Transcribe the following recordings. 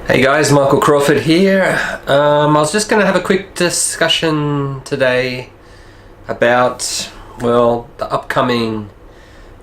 Hey guys, Michael Crawford here. I was just going to have a quick discussion today about, well, the upcoming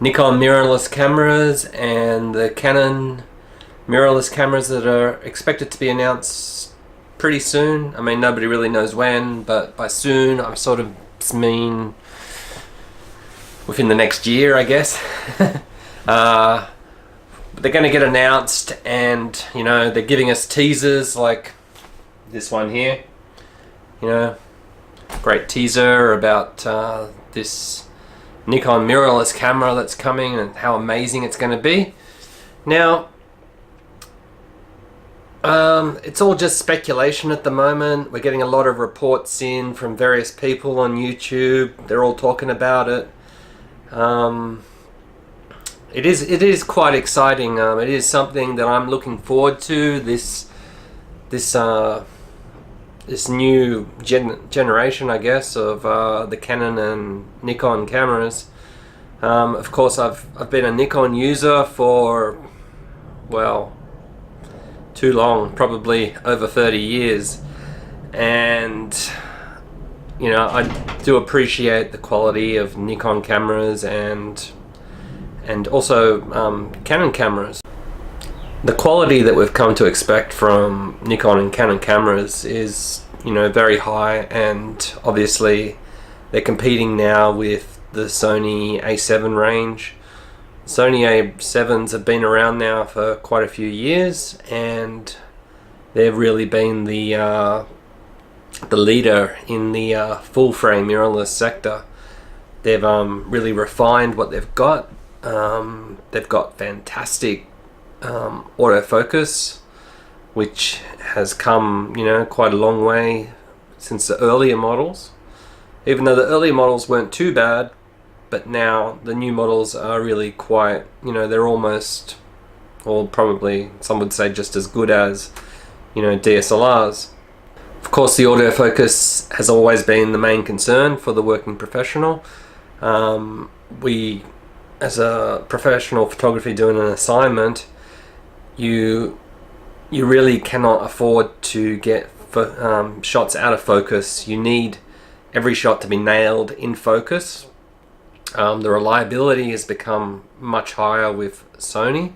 Nikon mirrorless cameras and the Canon mirrorless cameras that are expected to be announced pretty soon. I mean, nobody really knows when, but by soon I sort of mean within the next year, I guess. They're going to get announced, and you know, they're giving us teasers like this one here, you know, great teaser about this Nikon mirrorless camera that's coming and how amazing it's going to be. Now it's all just speculation at the moment. We're getting a lot of reports in from various people on YouTube. They're all talking about it. It is quite exciting. It is something that I'm looking forward to. This new generation, I guess, of the Canon and Nikon cameras. Of course, I've been a Nikon user for, well, too long, probably over 30 years, and you know, I do appreciate the quality of Nikon cameras and also Canon cameras. The quality that we've come to expect from Nikon and Canon cameras is, you know, very high, and obviously they're competing now with the Sony A7 range. Sony A7s have been around now for quite a few years, and they've really been the leader in the full frame mirrorless sector. They've really refined what they've got. They've got fantastic autofocus, which has come, you know, quite a long way since the earlier models. Even though the earlier models weren't too bad, but now the new models are really quite, you know, they're almost, or probably some would say just as good as, you know, DSLRs. Of course, the autofocus has always been the main concern for the working professional. As a professional photographer doing an assignment, you really cannot afford to get shots out of focus. You need every shot to be nailed in focus. The reliability has become much higher with Sony,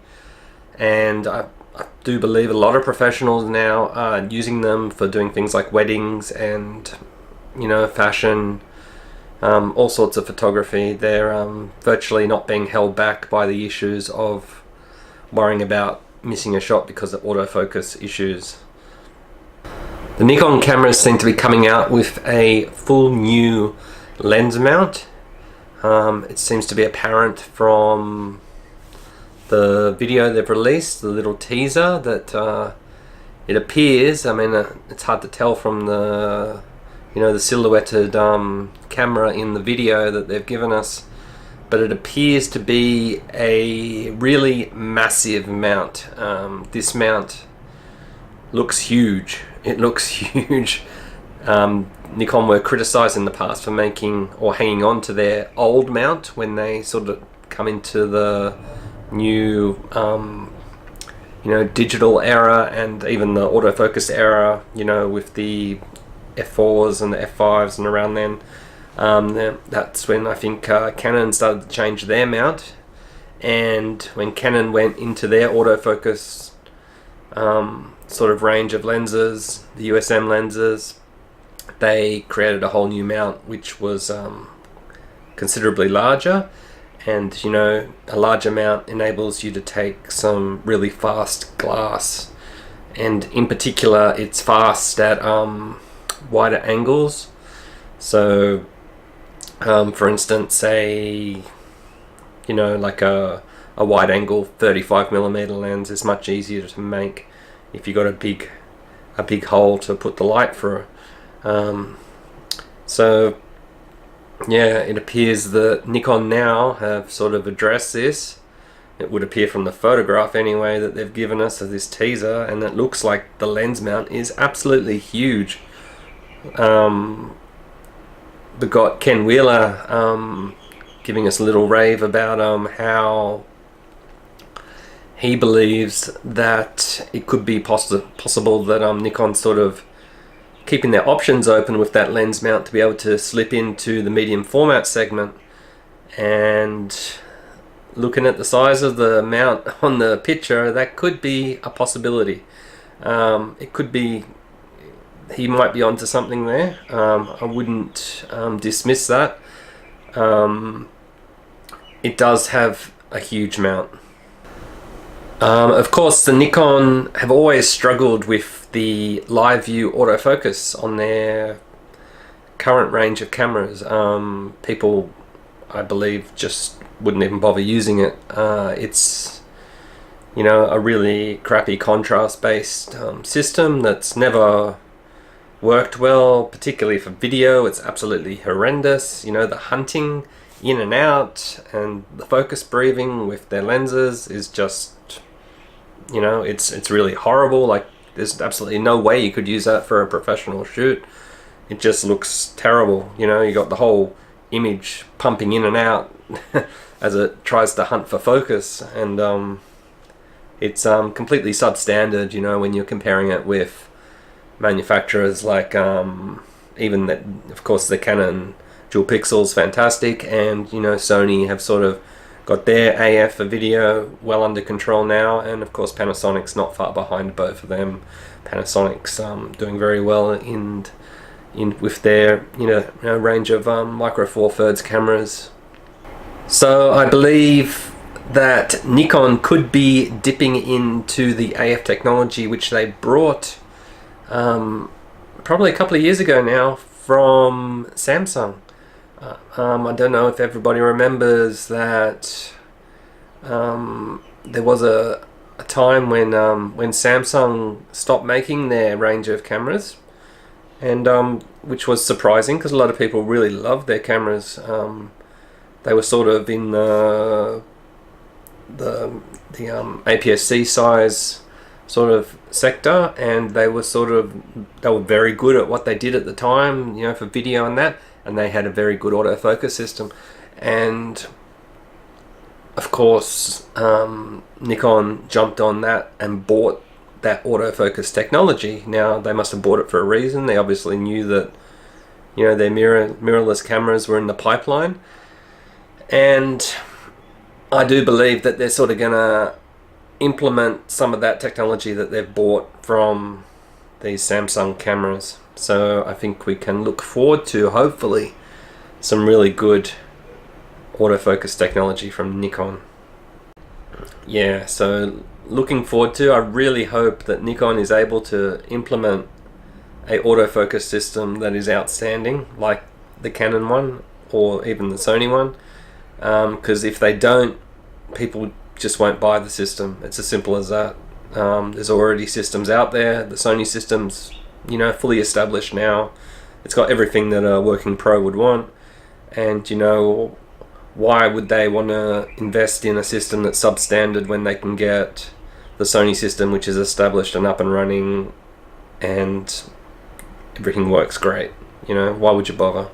and I do believe a lot of professionals now are using them for doing things like weddings and, you know, fashion, all sorts of photography. They're virtually not being held back by the issues of worrying about missing a shot because of autofocus issues. The Nikon cameras seem to be coming out with a full new lens mount. It seems to be apparent from the video they've released, the little teaser, that it appears, I mean, it's hard to tell from the, you know, the silhouetted camera in the video that they've given us, but it appears to be a really massive mount. This mount looks huge. It looks huge. Nikon were criticized in the past for making or hanging on to their old mount when they sort of come into the new you know, digital era and even the autofocus era, you know, with the F4s and the F5s and around then. That's when I think Canon started to change their mount, and when Canon went into their autofocus sort of range of lenses, the USM lenses, they created a whole new mount which was considerably larger, and you know, a larger mount enables you to take some really fast glass, and in particular it's fast at wider angles. So for instance, say, you know, like a wide angle 35mm lens is much easier to make if you got a big hole to put the light through. So yeah, it appears that Nikon now have sort of addressed this. It would appear from the photograph anyway that they've given us of this teaser, and it looks like the lens mount is absolutely huge. We've got Ken Wheeler giving us a little rave about how he believes that it could be possible that Nikon sort of keeping their options open with that lens mount to be able to slip into the medium format segment. And looking at the size of the mount on the picture, that could be a possibility. It could be he might be onto something there. I wouldn't dismiss that. It does have a huge mount. Of course, the Nikon have always struggled with the live view autofocus on their current range of cameras. People, I believe, just wouldn't even bother using it. It's, you know, a really crappy contrast-based system that's never worked well, particularly for video. It's absolutely horrendous. You know, the hunting in and out and the focus breathing with their lenses is just, you know, it's really horrible. Like, there's absolutely no way you could use that for a professional shoot. It just looks terrible. You know, you got the whole image pumping in and out as it tries to hunt for focus, and it's completely substandard, you know, when you're comparing it with manufacturers like even that, of course, the Canon dual pixel's fantastic, and you know, Sony have sort of got their AF for video well under control now, and of course Panasonic's not far behind both of them. Panasonic's doing very well in with their range of micro four thirds cameras. So I believe that Nikon could be dipping into the AF technology which they brought probably a couple of years ago now from Samsung. I don't know if everybody remembers that there was a time when Samsung stopped making their range of cameras, and which was surprising because a lot of people really loved their cameras. They were sort of in the APS-C size sort of sector, and they were very good at what they did at the time, you know, for video and that, and they had a very good autofocus system. And of course Nikon jumped on that and bought that autofocus technology. Now they must have bought it for a reason. They obviously knew that, you know, their mirrorless cameras were in the pipeline, and I do believe that they're sort of gonna implement some of that technology that they've bought from these Samsung cameras. So I think we can look forward to, hopefully, some really good autofocus technology from Nikon. Yeah, so looking forward to, I really hope that Nikon is able to implement a autofocus system that is outstanding, like the Canon one or even the Sony one, because if they don't, people just won't buy the system. It's as simple as that. There's already systems out there. The Sony system's, you know, fully established now. It's got everything that a working pro would want, and you know, why would they want to invest in a system that's substandard when they can get the Sony system, which is established and up and running and everything works great? You know, why would you bother?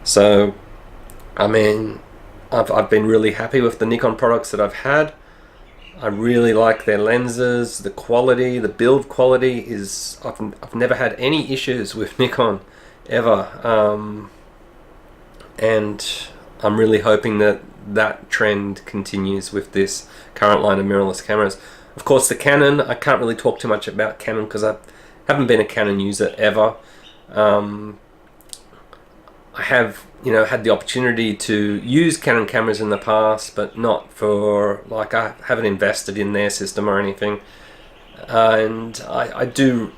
So I mean, I've been really happy with the Nikon products that I've had. I really like their lenses, the quality, the build quality is, I've never had any issues with Nikon ever, and I'm really hoping that that trend continues with this current line of mirrorless cameras. Of course, the Canon, I can't really talk too much about Canon because I haven't been a Canon user ever. I have, you know, had the opportunity to use Canon cameras in the past, but not for, like, I haven't invested in their system or anything. And I do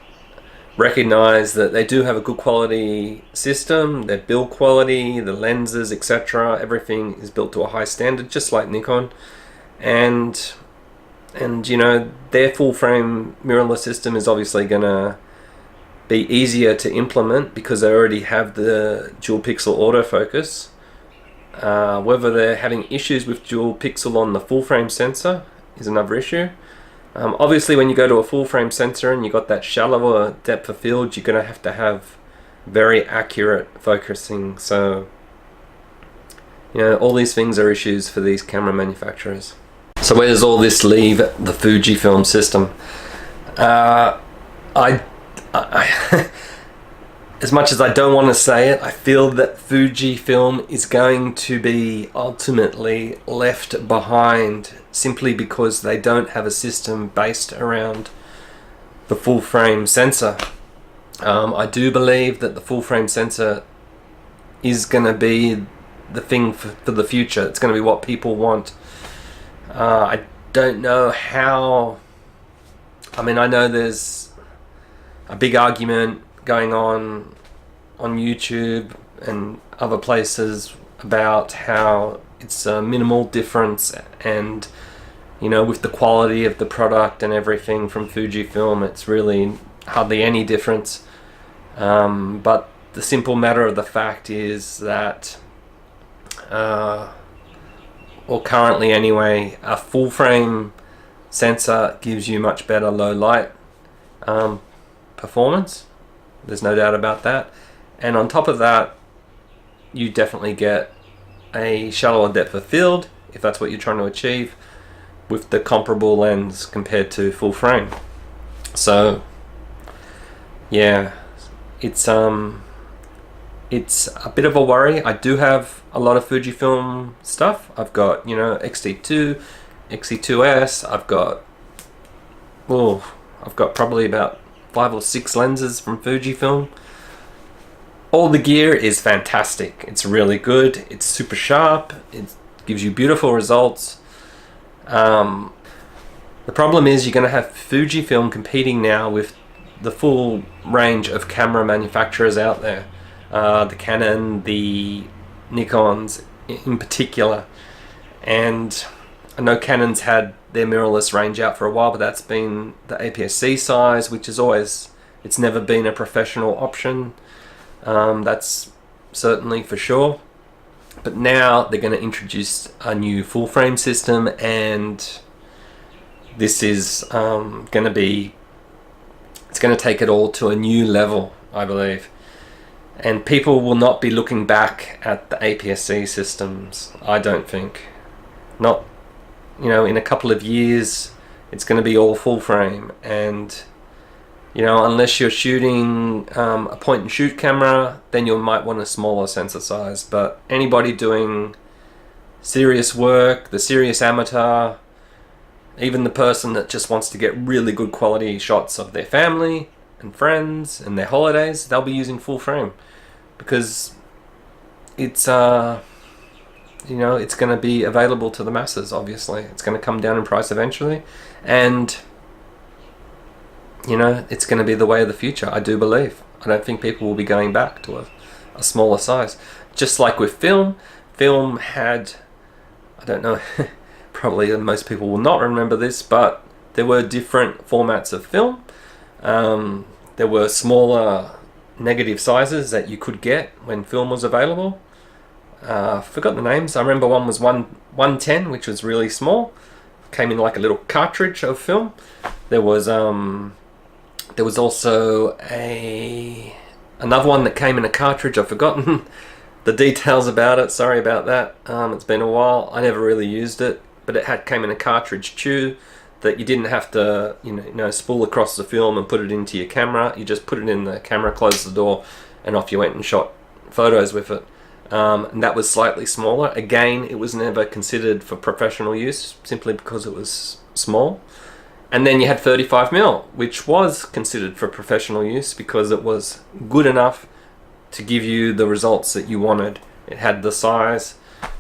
recognize that they do have a good quality system, their build quality, the lenses, etc. Everything is built to a high standard, just like Nikon. And you know, their full frame mirrorless system is obviously gonna be easier to implement because they already have the dual pixel autofocus. Whether they're having issues with dual pixel on the full frame sensor is another issue. Obviously, when you go to a full frame sensor and you got that shallower depth of field, you're going to have very accurate focusing. So, you know, all these things are issues for these camera manufacturers. So where does all this leave the Fujifilm system? I as much as I don't want to say it, I feel that Fujifilm is going to be ultimately left behind simply because they don't have a system based around the full frame sensor. I do believe that the full frame sensor is going to be the thing for the future. It's going to be what people want. I don't know how. I mean, I know there's a big argument going on YouTube and other places about how it's a minimal difference, and you know, with the quality of the product and everything from Fujifilm, it's really hardly any difference. But the simple matter of the fact is that or currently anyway, a full frame sensor gives you much better low light performance. There's no doubt about that. And on top of that, you definitely get a shallower depth of field, if that's what you're trying to achieve, with the comparable lens compared to full frame. So yeah, it's a bit of a worry. I do have a lot of Fujifilm stuff. I've got, you know, X-T2, X-T2S. I've got probably about 5 or 6 lenses from Fujifilm. All the gear is fantastic. It's really good. It's super sharp. It gives you beautiful results. The problem is you're going to have Fujifilm competing now with the full range of camera manufacturers out there. The Canon, the Nikons in particular. And I know Canon's had their mirrorless range out for a while, but that's been the APS-C size, which is always, it's never been a professional option. That's certainly for sure. But now they're going to introduce a new full frame system, and this is going to be, it's going to take it all to a new level, I believe. And people will not be looking back at the APS-C systems, I don't think. Not, you know, in a couple of years, it's going to be all full frame. And, you know, unless you're shooting a point and shoot camera, then you might want a smaller sensor size. But anybody doing serious work, the serious amateur, even the person that just wants to get really good quality shots of their family and friends and their holidays, they'll be using full frame, because it's you know, it's going to be available to the masses. Obviously it's going to come down in price eventually, and you know, it's going to be the way of the future, I do believe. I don't think people will be going back to a smaller size. Just like with film had, I don't know, probably most people will not remember this, but there were different formats of film. There were smaller negative sizes that you could get when film was available. Forgot the names. I remember one was 110, which was really small. Came in like a little cartridge of film. There was also another one that came in a cartridge. I've forgotten the details about it. Sorry about that. It's been a while. I never really used it, but it came in a cartridge tube that you didn't have to, you know, spool across the film and put it into your camera. You just put it in the camera, close the door, and off you went and shot photos with it. And that was slightly smaller. Again, it was never considered for professional use simply because it was small. And then you had 35mm, which was considered for professional use because it was good enough to give you the results that you wanted. It had the size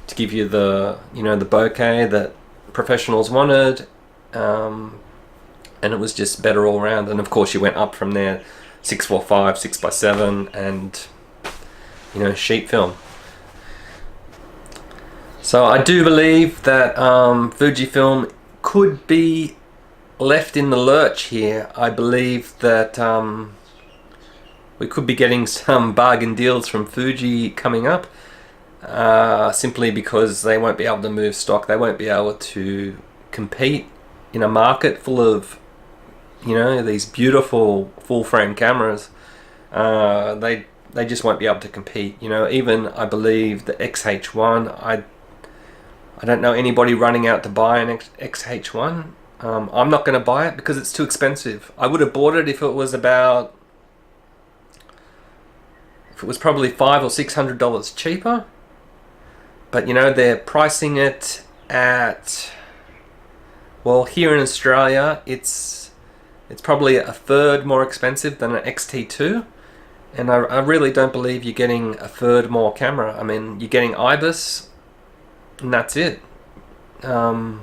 to give you the, you know, the bokeh that professionals wanted. And it was just better all around. And of course you went up from there, 645, 6x7, and, you know, sheet film. So I do believe that Fujifilm could be left in the lurch here. I believe that we could be getting some bargain deals from Fuji coming up, simply because they won't be able to move stock. They won't be able to compete in a market full of, you know, these beautiful full frame cameras. They just won't be able to compete. You know, even I believe the XH1, I don't know anybody running out to buy an XH1. I'm not going to buy it because it's too expensive. I would have bought it if it was probably $500 or $600 cheaper. But you know, they're pricing it at, well, here in Australia it's probably a third more expensive than an XT2, and I really don't believe you're getting a third more camera. I mean, you're getting IBIS and that's it. You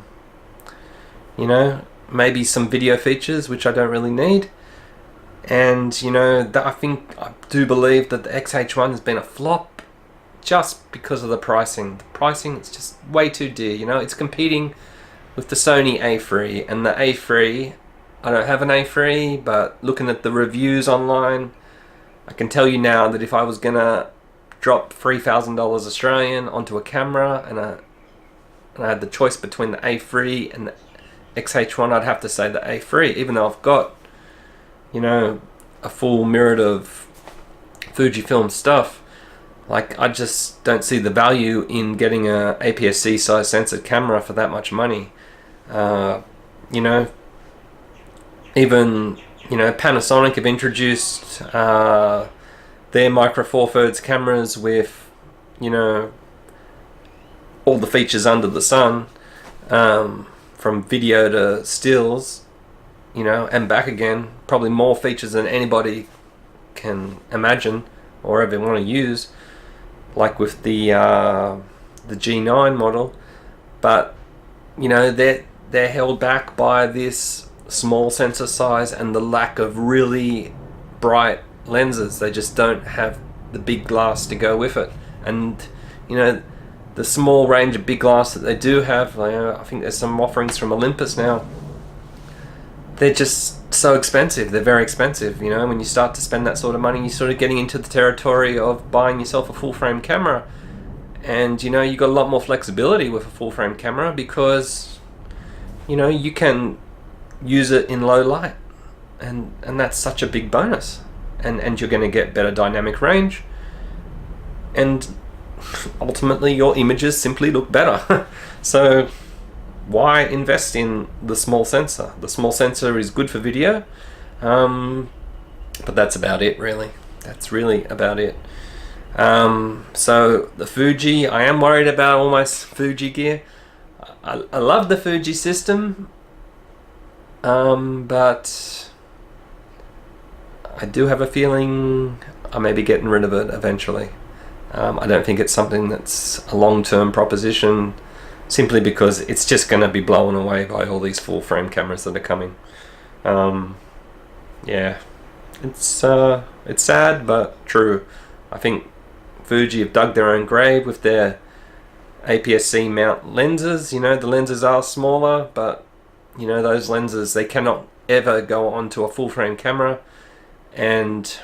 know, maybe some video features which I don't really need. And you know, I do believe that the XH1 has been a flop just because of the pricing. The pricing is just way too dear. You know, it's competing with the Sony A3, and the A3, I don't have an A3, but looking at the reviews online, I can tell you now that if I was gonna drop $3,000 Australian onto a camera and I had the choice between the A3 and the XH1, I'd have to say the A3, even though I've got, you know, a full myriad of Fujifilm stuff. Like, I just don't see the value in getting a APS-C size sensored camera for that much money. You know, even, you know, Panasonic have introduced their Micro Four Thirds cameras with, you know, all the features under the sun, from video to stills, you know, and back again. Probably more features than anybody can imagine or ever want to use, like with the G9 model. But you know, they're held back by this small sensor size and the lack of really bright lenses. They just don't have the big glass to go with it. And you know, the small range of big glass that they do have, I think there's some offerings from Olympus now, they're just so expensive. They're very expensive. You know, when you start to spend that sort of money, you're sort of getting into the territory of buying yourself a full frame camera. And you know, you got a lot more flexibility with a full frame camera because, you know, you can use it in low light, and that's such a big bonus. And you're going to get better dynamic range, and ultimately your images simply look better. So why invest in the small sensor? The small sensor is good for video, but that's about it, really. That's really about it. So the Fuji, I am worried about all my Fuji gear. I love the Fuji system, but I do have a feeling I may be getting rid of it eventually. I don't think it's something that's a long-term proposition, simply because it's just going to be blown away by all these full-frame cameras that are coming. Yeah, it's sad but true. I think Fuji have dug their own grave with their APS-C mount lenses. You know, the lenses are smaller, but you know, those lenses, they cannot ever go onto a full-frame camera, and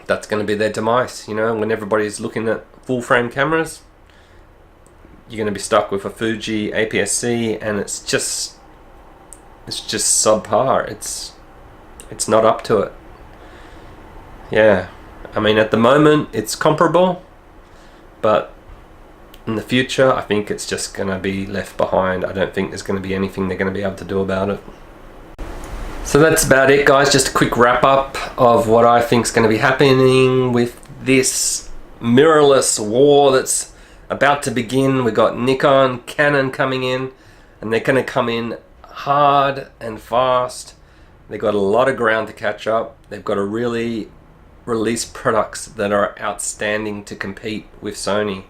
that's going to be their demise. You know, when everybody's looking at full-frame cameras, you're going to be stuck with a Fuji APS-C, and it's just subpar. It's not up to it. Yeah, I mean, at the moment it's comparable, but in the future I think it's just going to be left behind. I don't think there's going to be anything they're going to be able to do about it. So that's about it, guys. Just a quick wrap up of what I think is going to be happening with this mirrorless war that's about to begin. We got Nikon, Canon coming in, and they're going to come in hard and fast. They've got a lot of ground to catch up. They've got to really release products that are outstanding to compete with Sony.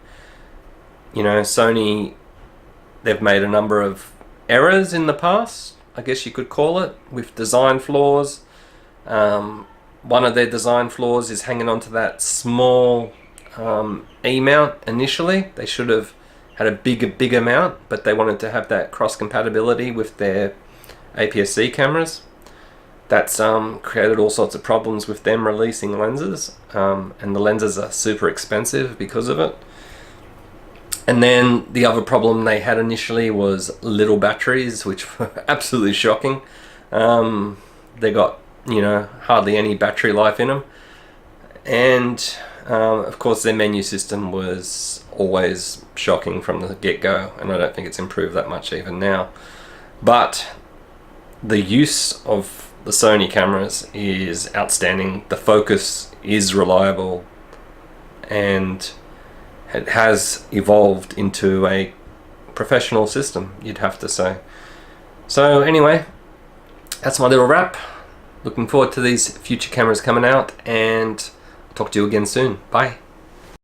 You know, Sony, they've made a number of errors in the past, I guess you could call it, with design flaws. One of their design flaws is hanging on to that small E-mount initially. They should have had a bigger mount, but they wanted to have that cross compatibility with their APS-C cameras. That's created all sorts of problems with them releasing lenses, and the lenses are super expensive because of it. And then the other problem they had initially was little batteries, which were absolutely shocking. They got, you know, hardly any battery life in them. And Of course, their menu system was always shocking from the get-go, and I don't think it's improved that much even now. But the use of the Sony cameras is outstanding. The focus is reliable, and it has evolved into a professional system, you'd have to say. So anyway, that's my little wrap. Looking forward to these future cameras coming out, and I'll talk to you again soon. Bye.